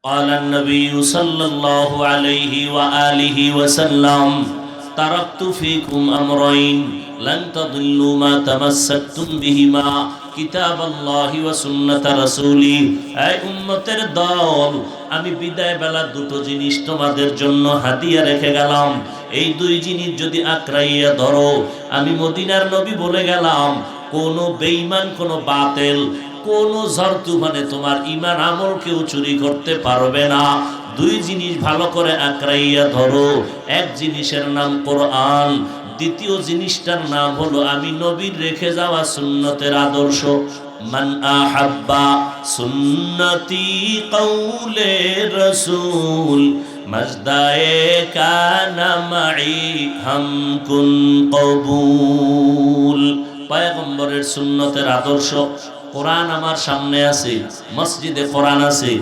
قال النبي صلى الله عليه وآله وسلم تركت فيكم أمرين لن تضلوا ما تمسكتم بهما কিতাব আল্লাহি ওয়া সুন্নাত রাসূলি। এই উম্মতের দল, আমি বিদায় বেলা দুটো জিনিস তোমাদের জন্য হাদিয়া রেখে গেলাম। এই দুই জিনিস যদি আঁকড়াইয়া ধরো, আমি মদিনার নবী বলে গেলাম, কোন বেঈমান, কোন বাতিল, কোন ঝড় তুফানে তোমার ঈমান আমল কেউ চুরি করতে পারবে না। দুই জিনিস ভালো করে আঁকড়াইয়া ধরো। এক জিনিসের নাম কোরআন, দ্বিতীয় জিনিসটার নাম হলো আমি নবীর রেখে যাওয়া সুন্নতের আদর্শ। মান আহাব্বা সুন্নতি কওলে রাসূল মাজদায়ে কানা মাই হামকুন কবুল। পয়গম্বরের সুন্নতের আদর্শ, কোরআন আমার সামনে আছে, মসজিদে কোরআন আছে,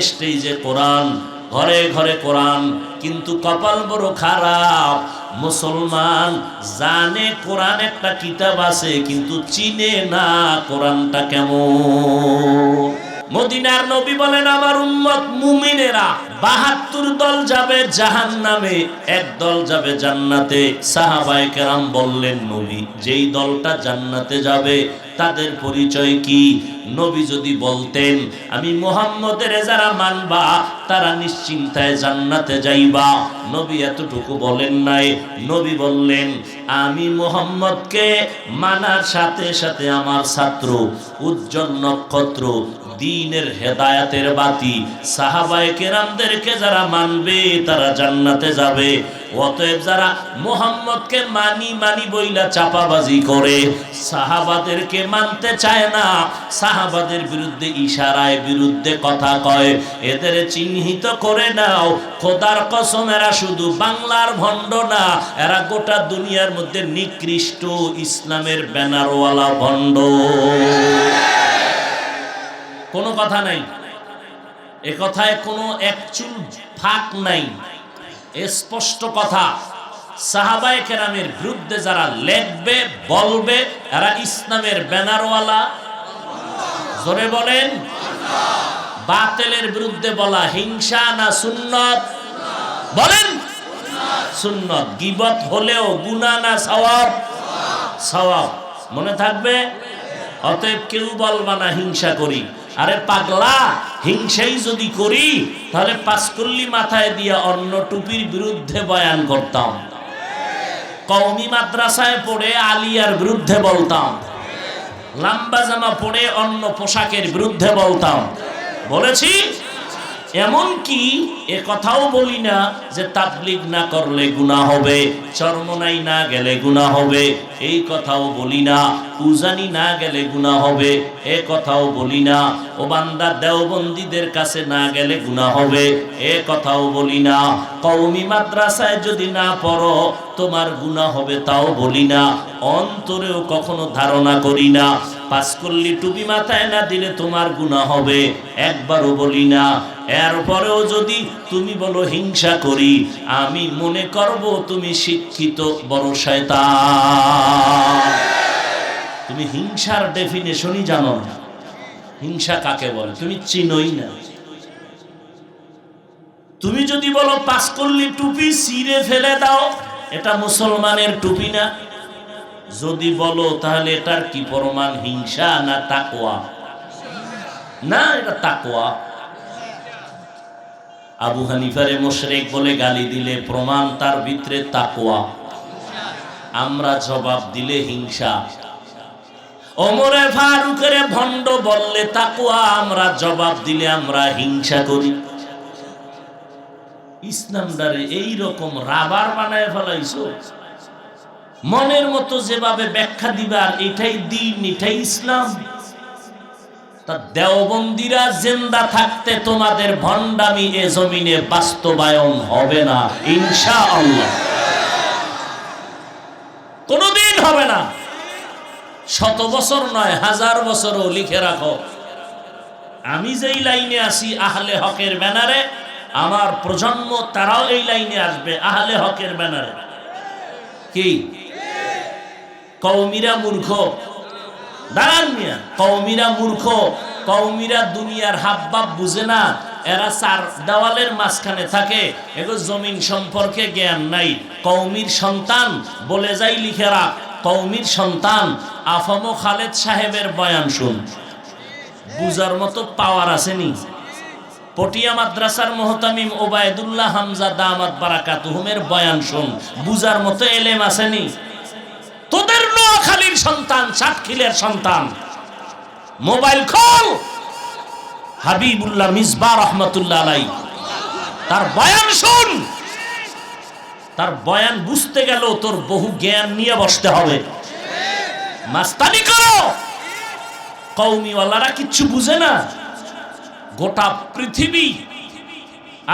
স্টেজে কোরআন, ঘরে ঘরে কোরআন, কিন্তু কপাল বড় খারাপ, মুসলমান জানে কোরআন একটা কিতাব আছে কিন্তু চিনে না কোরআনটা কেমন। মদিনার নবী বলেন, আমার উম্মত মুমিনেরা ৭২ দল যাবে জাহান্নামে, এক দল যাবে জান্নাতে। সাহাবায়ে কেরাম বললেন, নবী যেই দলটা জান্নাতে যাবে তাদের পরিচয় কি? নবী যদি বলতেন, আমি মুহাম্মদের যারা মানবা তারা নিশ্চিন্তায় জান্নাতে যাইবা, নবী এতটুকু বলেন নাই। নবী বললেন, আমি মুহাম্মদকে মানার সাথে সাথে আমার ছাত্র, উজ্জ্বল নক্ষত্র, দ্বীনের হেদায়েতের বাতি, সাহাবায়ে কেরামদেরকে যারা মানবে তারা জান্নাতে যাবে। অতএব যারা মুহাম্মদকে মানি মানি বইলা চাপাবাজি করে, সাহাবাদেরকে মানতে চায় না, সাহাবাদের বিরুদ্ধে ইশারায় বিরুদ্ধে কথা কয়, এদের চিহ্নিত করে নাও। খোদার কসম, এরা শুধু বাংলার ভণ্ড না, এরা গোটা দুনিয়ার মধ্যে নিকৃষ্ট ইসলামের ব্যানারওয়ালা ভণ্ড। কোনো কথা নাই, এ কথায় কোনো একচুল ফাঁক নাই, স্পষ্ট কথা। সাহাবায়ে কেরামের বিরুদ্ধে যারা লেখবে বলবে, এরা ইসলামের ব্যানারওয়ালা। জোরে বলেন। বাতিলের বিরুদ্ধে বলা হিংসা না সুন্নত? বলেন সুন্নত। গীবত হলেও গুনাহ না সওয়াব? সওয়াব। মনে থাকবে। অতএব কেউ বলবা না হিংসা করি। আরে পাগলা, হিংসাই যদি করি তাহলে পাঁচকল্লি মাথায় দিয়া অন্য টুপির বিরুদ্ধে বয়ান করতাম, কওমি মাদ্রাসায় পড়ে আলিয়ার বিরুদ্ধে বলতাম, লম্বা জামা পড়ে অন্য পোশাকের বিরুদ্ধে বলতাম। বলেছি? এমনকি এ কথাও বলি না যে তাবলীগ না করলে গুনাহ হবে, চরমনাই না গেলে গুনাহ হবে, এই কথাও বলি না। উজানি না গেলে গুনাহ হবে, এ কথাও বলি না। ও বান্দা, দেওবন্দীদের কাছে না গেলে গুনাহ হবে, এ কথাও বলি না। কওমি মাদ্রাসায় যদি না পড়ো তোমার গুনাহ হবে, তাও বলি না। অন্তরেও কখনো ধারণা করি না পাঁচকল্লি টুপি মাথায় না দিলে তোমার গুনাহ হবে, একবারও বলি না। এরপরেও যদি তুমি বলো হিংসা করি, আমি মনে করব তুমি শিক্ষিত বড় শয়তান। তুমি হিংসার ডেফিনেশনই জানো না। হিংসা কাকে বলে তুমি চিনোই না। তুমি যদি বলো পাঁচকল্লি টুপি ছিঁড়ে ফেলে দাও, এটা মুসলমানের টুপি না। যদি বলো তাহলে এটার কি প্রমাণ? হিংসা না তাকওয়া? না, এটা তাকওয়া। আবু হানিফারে মুশরিক বলে গালি দিলে প্রমাণ তার ভিতরে তাকওয়া। আমরা জবাব দিলে হিংসা। ওমরে ফারুকের ভণ্ড বললে তাকওয়া, আমরা জবাব দিলে আমরা হিংসা করি। ইসলামদারে এইরকম রাবার বানায় ফেলাইছো, মনের মতো যেভাবে ব্যাখ্যা দিবার, এটাই দিন, এটাই ইসলাম। তা দেওবন্দীরা জিন্দা থাকতে তোমাদের ভণ্ডামি এ জমিনে বাস্তবায়ন হবে না ইনশাআল্লাহ, কোনদিন হবে না। 100 বছর নয়, 1000 বছরও লিখে রাখো। আমি যেই লাইনে আসি আহলে হকের ব্যানারে, আমার প্রজন্ম তারাও এই লাইনে আসবে আহলে হকের ব্যানারে। কি কওমিরা মূর্খ? দাঁড়ান মিয়া, কওমিরা মূর্খ, কওমিরা দুনিয়ার হাবভাব বুঝে না। এরা চার দেওয়ালের মাঝখানে থাকে, এগো জমিন সম্পর্কে জ্ঞান নাই। কওমির সন্তান বলে যাই লিখে রাখ, কওমির সন্তান আফম খালেদ সাহেবের বয়ান শুন, বুঝার মতো পাওয়ার আসেনি। পটিয়া মাদ্রাসার মোহতামিম ওবায়দুল্লাহ হামজা দামাত বারাকাতুহুমের বয়ান শুন, বুঝার মতো এলেম আসেনি। তোদের নোয়াখালীর সন্তান, সাতক্ষীরের সন্তান, মোবাইল খোল, হাবিবুল্লাহ মিসবাহ রহমাতুল্লাহ আলাই, তার বয়ান শুন। তার বয়ান বুঝতে গেল তোর বহু জ্ঞান নিয়ে বসতে হবে। মাস্তানি করো, কওমিওয়ালারা কিচ্ছু বুঝে না। গোটা পৃথিবী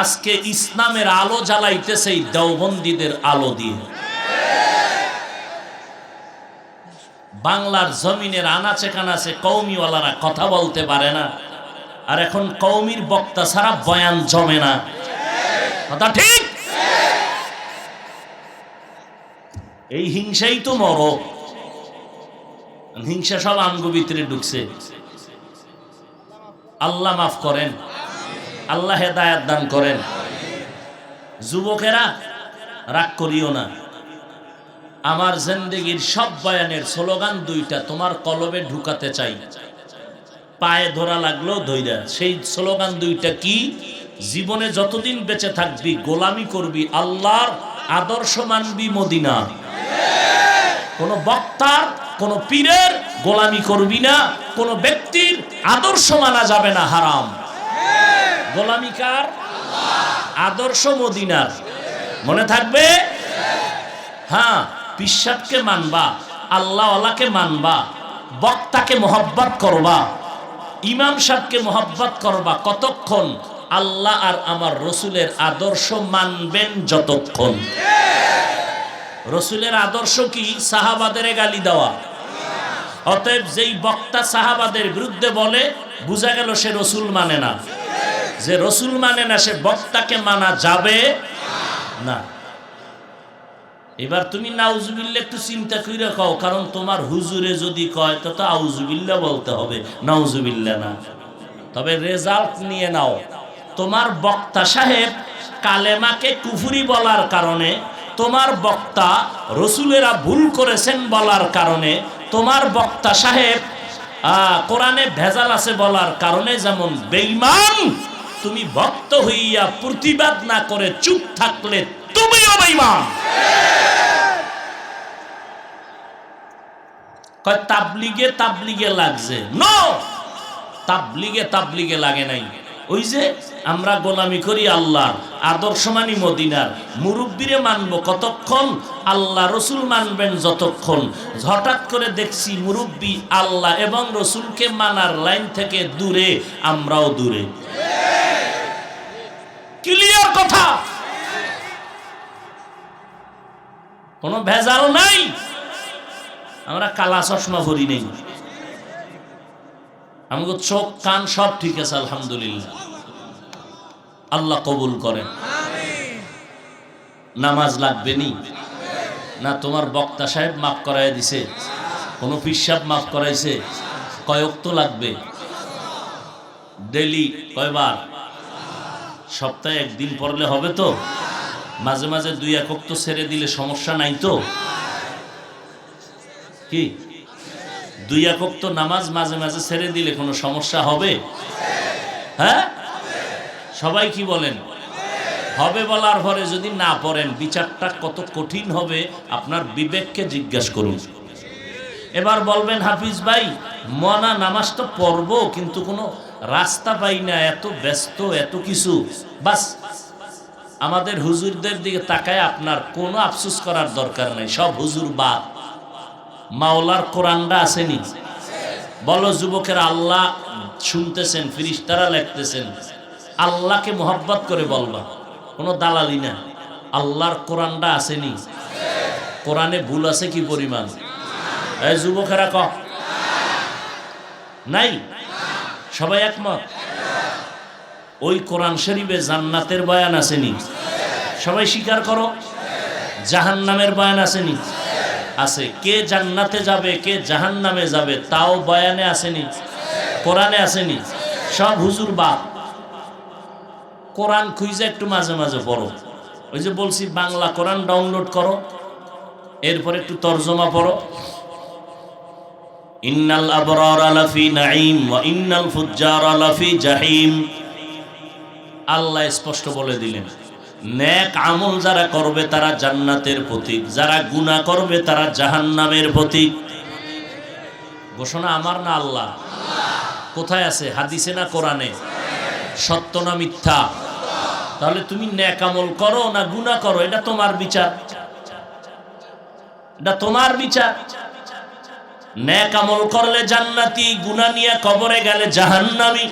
আজকে ইসলামের আলো জ্বালাইতেছে এই দেওবন্দীদের আলো দিয়ে। বাংলার জমিনের আনাচে কানাচে কওমিওয়ালারা কথা বলতে পারে না, আর এখন কওমির বক্তা ছাড়া বয়ান জমে না। কথা ঠিক? এই হিংসাই তো মরক। হিংসা সব আঙ্গ ভিতরে ঢুকছে। আল্লাহ মাফ করেন, আল্লাহ হেদায়েত দান করেন। যুবকেরা রাগ করিও না, আমার জিন্দেগির সব বয়ানের স্লোগান দুইটা তোমার কলবে ঢুকাতে চাই। পায়ে ধরা লাগলো ধইরা, সেই স্লোগান দুইটা কি? জীবনে যতদিন বেঁচে থাকবি গোলামি করবি আল্লাহর, আদর্শ মানবি মদিনার। কোন বক্তার, কোন পীরের গোলামি করবি না, কোন ব্যক্তির আদর্শ মানা যাবে না, হারাম। গোলামি কার? আদর্শ মদিনার। মনে থাকবে? হ্যাঁ, পিশাবকে মানবা, আল্লাহওয়ালাকে মানবা, বক্তাকে মোহাব্বত করবা, ইমাম সাহেবকে মোহাব্বত করবা। কতক্ষণ? আল্লাহ আর আমার রসুলের আদর্শ মানবেন যতক্ষণ। রসুলের আদর্শ কি? সাহাবাদের গালি দেওয়া। অতএব যেই বক্তা সাহাবাদের বিরুদ্ধে বলে, বুঝা গেল সে রসুল মানে না। যে রসুল মানে না সে বক্তাকে মানা যাবে না। এবার তুমি নাউজুবিল্লাহ একটু চিন্তা করে কও, কারণ তোমার হুজুরে যদি কয় তো আউজুবিল্লাহ বলতে হবে, নাউজুবিল্লাহ না। তবে রেজাল্ট নিয়ে নাও। তোমার বক্তা সাহেব কালেমাকে কুফরি বলার কারণে, তোমার বক্তা রসুলেরা ভুল করেছেন বলার কারণে, তোমার বক্তা সাহেব কোরআনে ভেজাল আছে বলার কারণে যেমন বেঈমান, তুমি ভক্ত হইয়া প্রতিবাদ না করে চুপ থাকলে তুমিও বেঈমান। কয় তাবলিগে তাবলিগে লাগছে, নো, তাবলিগে লাগে নাই। ওই যে আমরা গোলামি করি আল্লাহর, আদর্শ মানি মদিনার, মুরব্বিরে মানবো কতক্ষণ? আল্লাহ রসুল মানবেন যতক্ষণ। হঠাৎ করে দেখছি মুরব্বি আল্লাহ এবং রসুলকে মানার লাইন থেকে দূরে, আমরাও দূরে। ক্লিয়ার কথা, কোনো ভেজাল নাই। আমরা কালা চশমা ভরি নেই, আমাকে চোখ কান সব ঠিক আছে, আলহামদুলিল্লাহ। আল্লাহ কবুল করেন। নামাজ লাগবে নি না? তোমার বক্তা সাহেব মাফ করাই দিছে? কোন পীর সাহেব মাফ করাইছে? কয়েক তো লাগবে? ডেলি কয়বার? সপ্তাহে একদিন পড়লে হবে তো? মাঝে মাঝে 2-1 ওয়াক্ত ছেড়ে দিলে সমস্যা নাই তো? কি 2-1 ওয়াক্ত নামাজ মাঝে মাঝে ছেড়ে দিলে কোনো সমস্যা হবে? হ্যাঁ, সবাই কি বলেন? হবে বলার পরে যদি না পড়েন, বিচারটা কত কঠিন হবে আপনার বিবেককে জিজ্ঞাসা করুন। এবার বলবেন হাফিজ ভাই, মনা নামাজ তো পড়বো কিন্তু কোনো রাস্তা পাই না, এত ব্যস্ত, এত কিছু। বাস, আমাদের হুজুরদের দিকে তাকায় আপনার কোনো আফসোস করার দরকার নেই, সব হুজুর বাদ। মাওলার কোরআনটা আসেনি? বলো যুবকেরা, আল্লাহ শুনতেছেন, ফেরেশতারা লিখতেছেন, আল্লাহকে মোহাব্বত করে বলবা, কোনো দালালি না। আল্লাহর কোরআনটা আসেনি? কোরআনে ভুল আছে কি পরিমাণ? এই যুবকেরা ক নাই? সবাই একমত? ওই কোরআন শরীফে জান্নাতের বয়ান আসেনি? সবাই স্বীকার করো। জাহান্নামের বয়ান আসেনি? আছে। কে জান্নাতে যাবে কে জাহান্নামে যাবে তাও বয়ানে আসেনি? কোরআনে আসেনি? সব হুজুর বাপ। কোরআন খুঁজে একটু মাঝে মাঝে পড়ো। ওই যে বলছি বাংলা কোরআন ডাউনলোড করো, এরপর একটু তরজমা পড়ো। ইন্নাল আবরারা লাফি নাঈম ওয়া ইন্নাল ফুজ্জারা লাফি জাহিম। আল্লাহ স্পষ্ট বলে দিলেন, নেক আমল যারা করবে তারা জান্নাতের প্রতীক, যারা গুনাহ করবে তারা জাহান্নামের প্রতীক। ঘোষণা আমার না আল্লাহ? কোথায় আছে? হাদিসে না কোরআনে? সত্য না মিথ্যা? তাহলে তুমি নেক আমল করো না গুনাহ করো, এটা তোমার বিচার, এটা তোমার বিচার। নেক আমল করলে জান্নাতি, গুনাহ নিয়ে কবরে গেলে জাহান্নামী।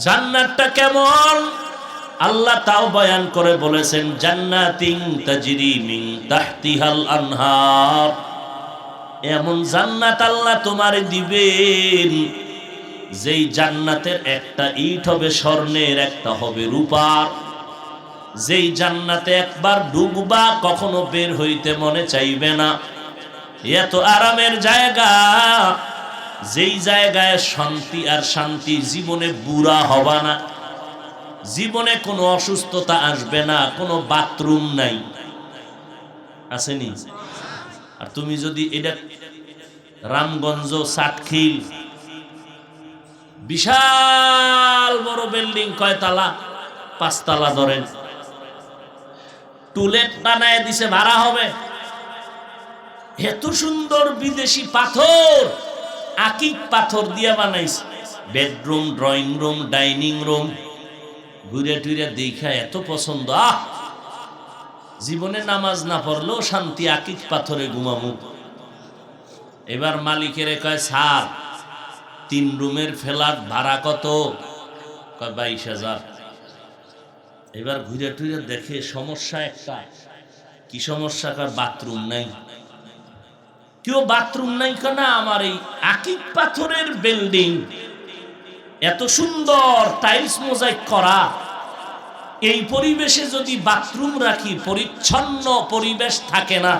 জান্নাতটা কেমন আল্লাহ তাও বয়ান করে বলেছেন, জান্নাতিন তাজরি মিন তাহতিহাল আনহার। এমন জান্নাত আল্লাহ তোমারে দিবেন যেই জান্নাতের একটা ইট হবে স্বর্ণের, একটা হবে রূপার। যেই জান্নাতে একবার ডুববা কখনো বের হইতে মনে চাইবে না। এত আরামের জায়গা, যেই জায়গায় শান্তি আর শান্তি, জীবনে বুড়া হবা না, জীবনে কোনো অসুস্থতা আসবে না, কোনো বাথরুম নাই, আসেনি? আর তুমি যদি এটা রামগঞ্জ, সাতখিল, বিশাল বড় বিল্ডিং, কয়তলা? 5 তলা ধরেন, টুলেট বানায় দিছে, ভাড়া হবে। এত সুন্দর বিদেশি পাথর, আকিক পাথর দিয়া বানাইছে, bedroom, drawing room, dining room. ঘুরে টুরে দেখা এত পছন্দ, জীবনে নামাজ না পড়লেও শান্তি, আকিক পাথরে ঘুমামু। এবার মালিকের কয়, স্যার 3 রুমের ফ্ল্যাট ভাড়া কত? কয় 22,000। এবার ঘুরে টুরে দেখে সমস্যা একটা। কি সমস্যা? কয় বাথরুম নাই। কেউ বাথরুম নাই কেন? আমার এই আকিক পাথরের বিল্ডিং, এত সুন্দর টাইলস মোজাইক করা, এই পরিবেশে যদি বাথরুম রাখি, পরিচ্ছন্ন পরিবেশ থাকে না।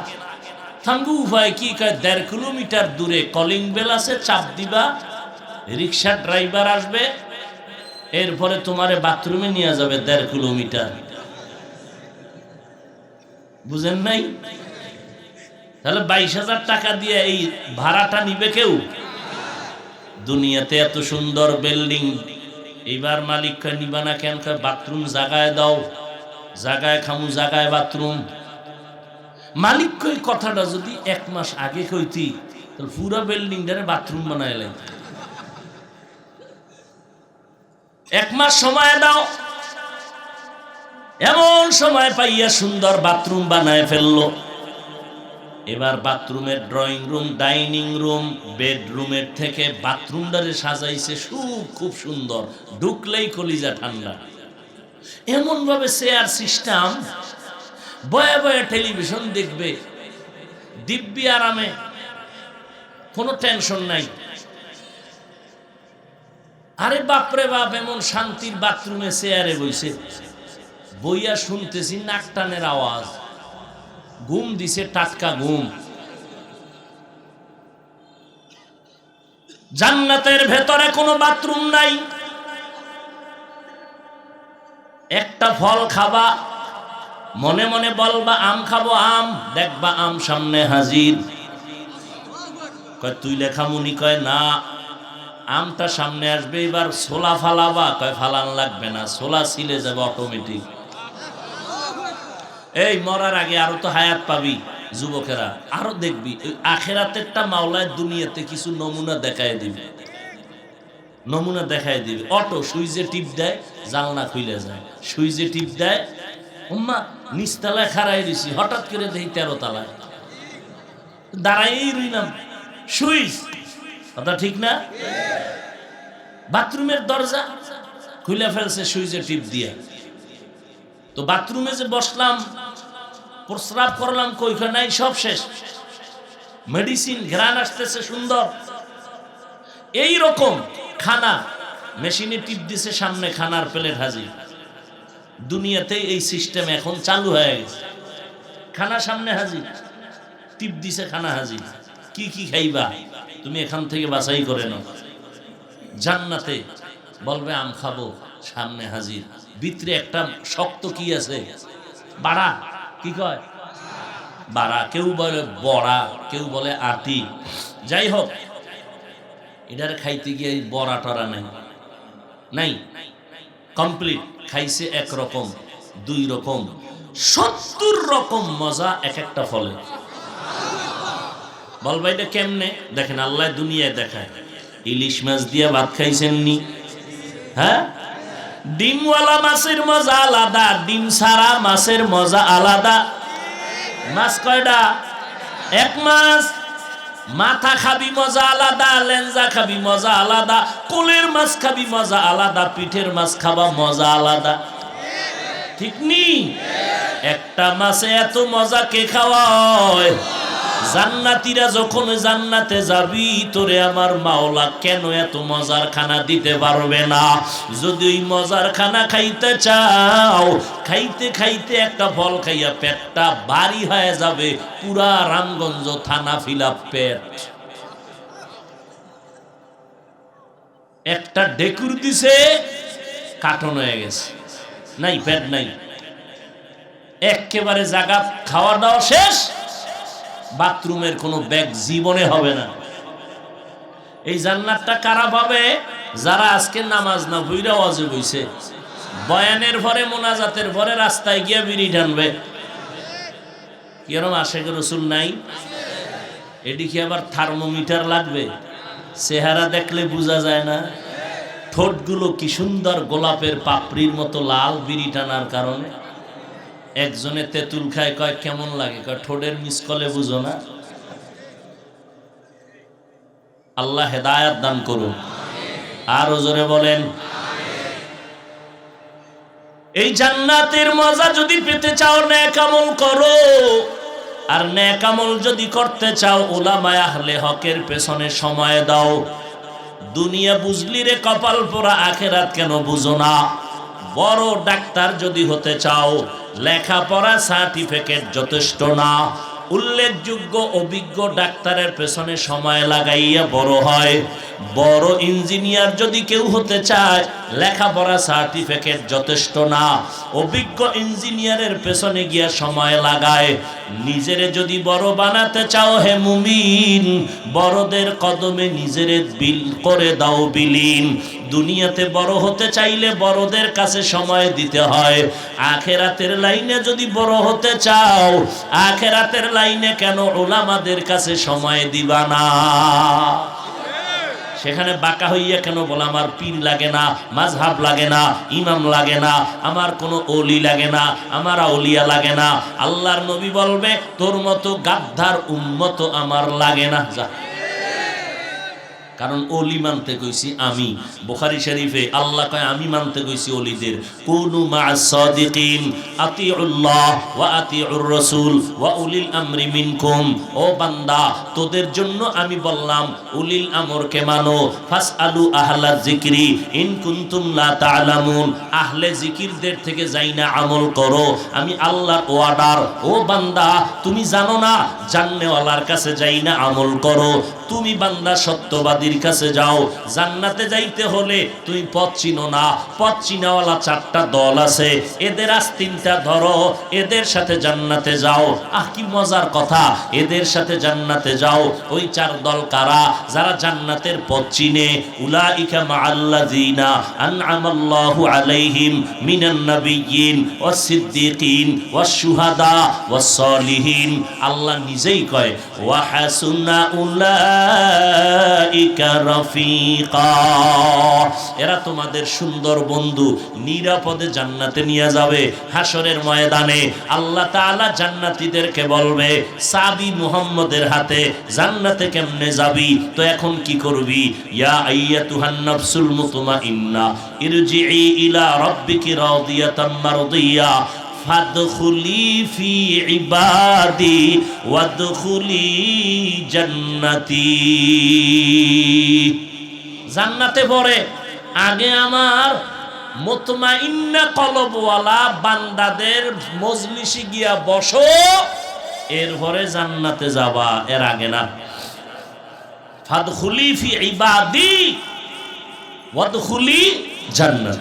থাঙ্গু উপায় কি? কয় 1.5 কিলোমিটার দূরে কলিং বেল আছে, চাপ দিবা, রিক্সা ড্রাইভার আসবে, এরপরে তোমারে বাথরুমে নিয়ে যাবে 1.5 কিলোমিটার। বুঝেন নাই? তাহলে 22,000 টাকা দিয়ে এই ভাড়াটা নিবে কেউ? দুনিয়াতে এত সুন্দর বিল্ডিং, এইবার মালিক কয় নিবা না কেন? কয় বাথরুম জাগায় দাও, জাগায় খামু, জাগায় বাথরুম। মালিক কই কথাটা যদি 1 মাস আগে কইতি তাহলে পুরো বিল্ডিংটারে বাথরুম বানায় লাই। 1 মাস সময় দাও। এমন সময় পাইয়া সুন্দর বাথরুম বানায় ফেললো। এবার বাথরুমের ড্রয়িং রুম, ডাইনিং রুম, বেডরুমের থেকে বাথরুমটারে সাজাইছে খুব সুন্দর, ঢুকলেই কলিজা ঠান্ডা। এমন ভাবে চেয়ার সিস্টেম, বয়ে বয়ে টেলিভিশন দেখবে দিব্যি আরামে, কোনো টেনশন নাই। আরে বাপরে বাপ, এমন শান্তির বাথরুমে চেয়ারে বইছে, বইয়া শুনতেছি নাক টানের আওয়াজ, ঘুম দিছে, টাটকা ঘুম। জান্নাতের ভেতরে কোনো বাথরুম নাই। একটা ফল খাবা, মনে মনে বলবা আম খাবো, আম দেখবা আম সামনে হাজির। কয় তুই লেখামুনি? কয় না, আমটা সামনে আসবে, এবার ছোলা ফালাবা। কয় ফালান লাগবে না, ছোলা ছিলে যাবে অটোমেটিক। এই মরার আগে আরো তো হায়াত পাবি যুবকেরা, আরো দেখবি আখেরাতেরটা মাওলায় দুনিয়াতে কিছু নমুনা দেখায় দিবে, নমুনা দেখায় দিবে। অটো সুইচে টিপ দেয়, জানলা খুলে যায়, সুইচে টিপ দেয়, উম্মা নিচতলায় খাড়াই দিছি, হঠাৎ করে দেখি 13 তলায় দাঁড়াই রইলাম, সুইচ। কথা ঠিক না? বাথরুমের দরজা খুলে ফেলছে সুইচে টিপ দিয়ে। তো বাথরুমে যে বসলাম, প্রস্রাব করলাম, কইখানে নাই, সব শেষ। মেডিসিন ঘ্রাণ আসতেছে সুন্দর। এই রকম খানা মেশিনে টিপ দিছে, সামনে খানার প্লেট হাজির। দুনিয়াতে এই সিস্টেম এখন চালু হয়ে গেছে, খানা সামনে হাজির, টিপ দিছে, খানা হাজির। কি কি খাইবা তুমি এখান থেকে বাছাই করে নাও। জান্নাতে বলবে আম খাবো, সামনে হাজির। ভিতরে একটা শক্ত কি আছে, বাড়া, কি কয় বাড়া, কেউ বলে বড়া, কেউ বলে আটি। যাই হোক, এটার খাইতে গিয়ে বড়া টরা নাই, নাই, কমপ্লিট খাইছে একরকম, দুই রকম, 70 রকম মজা এক একটা ফলে। বলবা এটা কেমনে? দেখেন, আল্লাহ দুনিয়ায় দেখায়। ইলিশ মাছ দিয়ে ভাত খাইছেন নি? হ্যাঁ, ডিমওয়ালা মাছের মজা আলাদা, ডিম ছাড়া মাছের মজা আলাদা। মাছ কয়টা? এক মাছ। মাথা খাবি মজা আলাদা, লেঞ্জা খাবি মজা আলাদা, কোলের মাছ খাবি মজা আলাদা, পিঠের মাছ খাবা মজা আলাদা, ঠিক নি? একটা মাছে এত মজা কে খাওয়ায়? জান্নাতীরা যখন জান্নাতে যাবি, তোরে আমার মাওলা কেন এত মজার খানা দিতে পারবে না? যদি ওই মজার খানা খাইতে চাও, খাইতে খাইতে একটা ফল খাইয়া পেটটা ভারী হয়ে যাবে, পুরা রামগঞ্জ থানা ফিলা পেট। একটা ডেকুর দিছে, কাটন হয়ে গেছে, নাই পেট নাই, একেবারে জায়গা খাওয়া দাওয়া শেষ, বাথরুমের কোনো ব্যাগ জীবনে হবে না। এই জান্নাতটা কারা পাবে? যারা আজকে নামাজ না পইরা ওয়াজে বইছে, বয়ানের পরে মোনাজাতের পরে রাস্তায় গিয়ে বিড়ি টানবে। কিরম আশেক রসুল নাই? এটি কি আবার থার্মোমিটার লাগবে? চেহারা দেখলে বোঝা যায় না? ঠোঁটগুলো কি সুন্দর গোলাপের পাপড়ির মতো লাল, বিড়ি টানার কারণে। একজনে তেঁতুল খায়, কয় কেমন লাগে? কয় ঠোঁটের মিসকলে বুঝো না। আল্লাহ হেদায়াত দান করুন। আর জোরে বলেন। এই জান্নাতের মজা যদি পেতে চাও, নেক আমল করো। আর নেক আমল যদি করতে চাও, উলামায়ে আহলে হকের পেছনে সময় দাও। দুনিয়া বুঝলি রে কপাল পোড়া, আখেরাত কেন বুঝো না? বড় ডাক্তার যদি হতে চাও, লেখাপড়া সার্টিফিকেট যথেষ্ট না। উল্লেখযোগ্য অভিজ্ঞ ডাক্তারের পেছনে সময় লাগাইয়া বড় হয়। বড় ইঞ্জিনিয়ার যদি কেউ হতে চায়, লেখাপড়া সার্টিফিকেট যথেষ্ট না, অভিজ্ঞ ইঞ্জিনিয়ারের পেছনে গিয়া সময় লাগায়। নিজেরে যদি বড় বানাতে চাও হে মুমিন, বড়দের কদমে নিজেরে বিল করে দাও বিলীন। দুনিয়াতে বড় হতে চাইলে বড়দের কাছে সময় দিতে হয়। আখেরাতের লাইনে যদি বড় হতে চাও, আখেরাতের লাইনে কেন উলামাদের কাছে সময় দিবা না? সেখানে বাঁকা হইয়া কেন বলে আমার পীর লাগে না, মাযহাব লাগে না, ইমাম লাগে না, আমার কোনো ওলি লাগে না, আমার আউলিয়া লাগে না। আল্লাহর নবী বলবে, তোর মতো গাদ্দার উম্মত আমার লাগে না। যা, কারণ ওলি মানতে কইছি আমি। বুখারী শরীফে আল্লাহ কয় আমি মানতে কইছি ওলিদের। কুনু মা'আস সাদিকিন আতিউল্লাহ ওয়া আতিউর রাসূল ওয়া উলিল আমরি মিনকুম। ও বান্দা, তোদের জন্য আমি বললাম উলিল আমরকে মানো। ফাসআলু আহলায যিকরি ইন কুনতুম লা তা'লামুন। আহলে জিকিরদের থেকে যাই না আমল করো, আমি আল্লাহর অর্ডার। ও বান্দা, তুমি জানো না, জান্নেওয়ালার কাছে যাই না আমল করো। তুমি বান্দা সত্যবাদীর কাছে যাও। জান্নাতে যাইতে হলে তুমি পথ চিনো না, পথ চিনাওয়ালা 4টা দল আছে, এদের আস্তিনটা ধরো, এদের সাথে জান্নাতে যাও। আহ, কি মজার কথা! এদের সাথে জান্নাতে যাও। ওই 4 দল কারা? যারা জান্নাতের পথ চিনে। উলাইকা মাআল্লাযিনা আন'আমাল্লাহু আলাইহিম মিনান নাবিয়্যিন ওয়াস সিদ্দিকিন ওয়াস শুহাদা ওয়াস সালিহিন। আল্লাহ নিজেই কয়, ওয়া হাসুনা উলাইকা রাফিকা। এরা তোমাদের সুন্দর বন্ধু, নিরাপদে জান্নাতে নিয়ে যাবে। হাসরের ময়দানে আল্লাহ তাআলা জান্নাতীদেরকে বলবে, চাবি মুহাম্মদের হাতে, জান্নাতে কেমনে যাবি? তো এখন কি করবি? ইয়া আইয়াতুহান নাফসুল মুতমাইন্না ইরজিই ইলা রাব্বিকি রাদিয়াতাম মারদিয়া ফাদখুলি ফি ইবাদি ওয়াদখুলি জান্নাতি। জান্নাতে পড়ে আগে আমার মুতমাইন্না কলবওয়ালা বান্দাদের মজলিসে গিয়া বসো, এরপরে জান্নাতে যাবা, এর আগে না। ফাদখুলি ফি ইবাদি ওয়াদখুলি জান্নাত।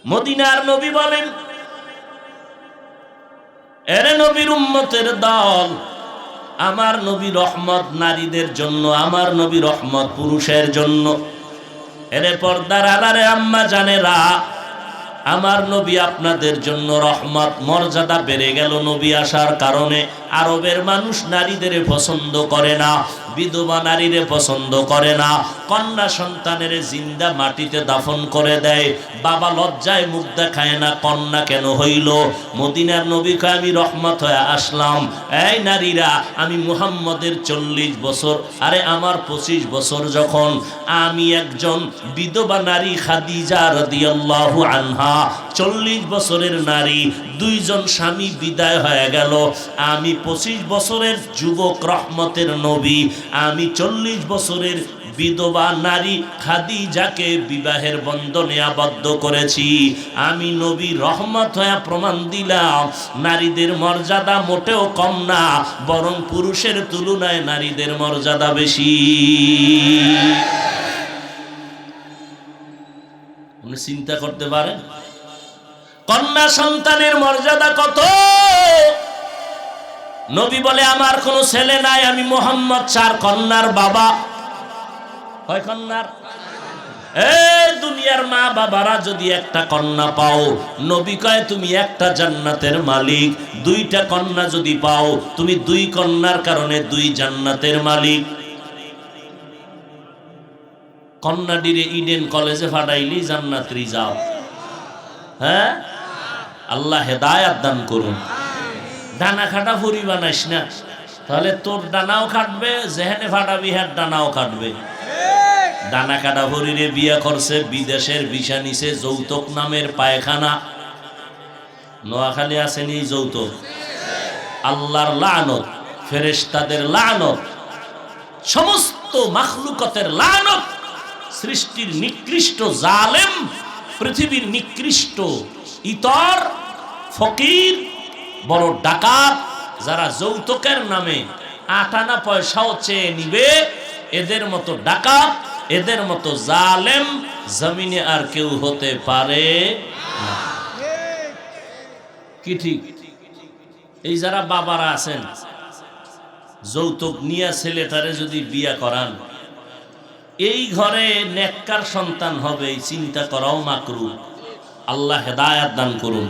মদিনার নবী বলেন, এরে নবীর উম্মতের দল, আমার নবী রহমত নারীদের জন্য, আমার নবী রহমত পুরুষের জন্য। এরে পর্দার আড়ালে আম্মা জানেরা, আমার নবী আপনাদের জন্য রহমত। মর্যাদা বেড়ে গেল নবী আসার কারণে। আরবের মানুষ নারীদের পছন্দ করে না, বিধবা নারীরে পছন্দ করে না, কন্যা সন্তানের জিন্দা মাটিতে দাফন করে দেয়। বাবা লজ্জায় মুখ দেখায় না, কন্যা কেন হইল? মদিনার নবীকে আমি রহমত হয়ে আসলাম। এই নারীরা, আমি মুহাম্মদের 40 বছর, আরে আমার 25 বছর যখন আমি একজন বিধবা নারী খাদিজা রাদিয়াল্লাহু আনহা, 40 বছরের নারী, 2 জন স্বামী বিদায় হয়ে গেল। আমি 25 বছরের যুবক রহমতের নবী, আমি 40 বছরের বিধবা নারী খাদিজাকে বিবাহের বন্ধনে আবদ্ধ করেছি। আমি নবী রহমত হয়ে প্রমাণ দিলাম, নারীদের মর্যাদা মোটেও কম না, বরং পুরুষের তুলনায় নারীদের মর্যাদা বেশি। আপনি চিন্তা করতে পারেন কন্যা সন্তানের মর্যাদা কত? নবী বলে, আমার কোনো ছেলে নাই, আমি মুহাম্মদ 4 কন্যার বাবা। কয় কন্যার? এই দুনিয়ার মা বাবারা যদি একটা কন্যা পাও, নবী কয় তুমি একটা জান্নাতের মালিক। 2টা কন্যা যদি পাও, তুমি 2 কন্যার কারণে 2 জান্নাতের মালিক। কন্যাটিরে ইডেন কলেজে ফাটাইলি জান্নাত রিজার্ভ। হ্যাঁ, আল্লাহ হেদায়াত দান করুন। ডানা খাটা ফুরি বানাইস না, তাহলে তোর ডানাও কাটবে, যেখানে ফাটাবি হ্যাঁ ডানাও কাটবে। ডানা কাটা ফুরিরে বিয়া করছে, বিদেশের ভিসা নিছে, যৌতুক নামের পায়খানা। নোয়াখালী আসেনি যৌতুক? আল্লাহর লানত, ফেরেশতাদের লানত, সমস্ত মাখলুকতের লানত। সৃষ্টির নিকৃষ্ট জালেম, পৃথিবীর নিকৃষ্ট ইতর, ফকির, বড় ডাকাত, যারা যৌতুকের নামে 8 আনা পয়সাও চেয়ে নিবে, এদের মতো ডাকাত, এদের মতো জালেম জমিনে আর কেউ হতে পারে না। কি ঠিক? এই যারা বাবারা আছেন, যৌতুক নিয়ে ছেলেটারে যদি বিয়া করান, এই ঘরে নেককার সন্তান হবে, চিন্তা করাও মাকরুহ। আল্লাহ হেদায়াত দান করুন।